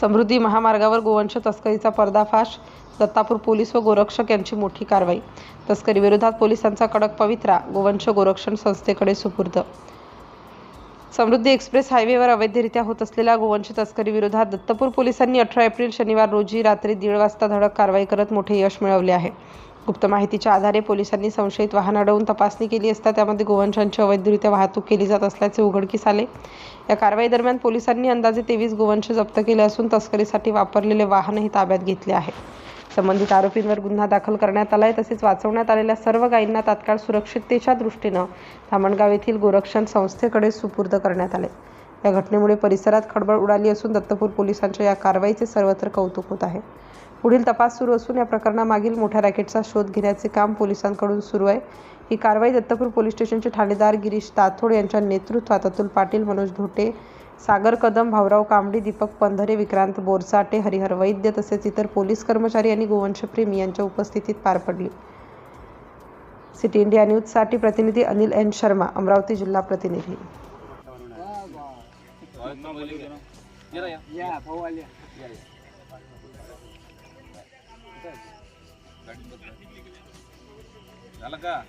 समृद्धी महामार्गावर गोवंश तस्करीचा पर्दाफाश, दत्तापूर पोलीस व गोरक्षक यांची मोठी कारवाई। तस्करी विरोधात पोलिसांचा कडक पवित्रा, गोवंश गोरक्षण संस्थेकडे सुपूर्द। समृद्धी एक्सप्रेस हायवेवर अवैधरित्या होत असलेल्या गोवंश तस्करी विरोधात दत्तपूर पोलिसांनी 18 एप्रिल शनिवार रोजी रात्री 1:30 वाजता धडक कारवाई करत मोठे यश मिळवले आहे। गुप्त माहितीच्या आधारे पोलिसांनी संशयित वाहन अडवून तपासणी केली असता त्यामध्ये गोवंशांची अवैधरित्या वाहतूक केली जात असल्याचे उघडकीस आले। या कारवाई दरम्यान पोलिसांनी अंदाजे 23 गोवंश जप्त केले असून तस्करीसाठी वापरलेले वाहनही ताब्यात घेतले आहे। संबंधित आरोपींवर गुन्हा दाखल करण्यात आला आहे। तसेच वाचवण्यात आलेल्या सर्व गायींना तात्काळ सुरक्षिततेच्या दृष्टीनं धामणगाव येथील गोरक्षण संस्थेकडे सुपूर्द करण्यात आले। या घटनेमुळे परिसरात खळबळ उडाली असून दत्तपूर पोलिसांच्या या कारवाईचे सर्वत्र कौतुक होत आहे। पुढील तपास सुरू असून या प्रकरणामागील मोठ्या रॅकेटचा शोध घेण्याचे काम पोलिसांकडून सुरू आहे। ही कारवाई दत्तपूर पोलीस स्टेशनचे ठाणेदार गिरीश ताथोड यांच्या नेतृत्वात अतुल पाटील, मनोज धोटे, सागर कदम, भाऊराव कांबडी, दीपक पंधरे, विक्रांत बोरसाटे, हरिहर वैद्य तसेच इतर पोलीस कर्मचारी आणि गोवंशप्रेमी यांच्या उपस्थितीत पार पडली। सिटी इंडिया न्यूजसाठी प्रतिनिधी अनिल एन शर्मा, अमरावती जिल्हा प्रतिनिधी। झालं का?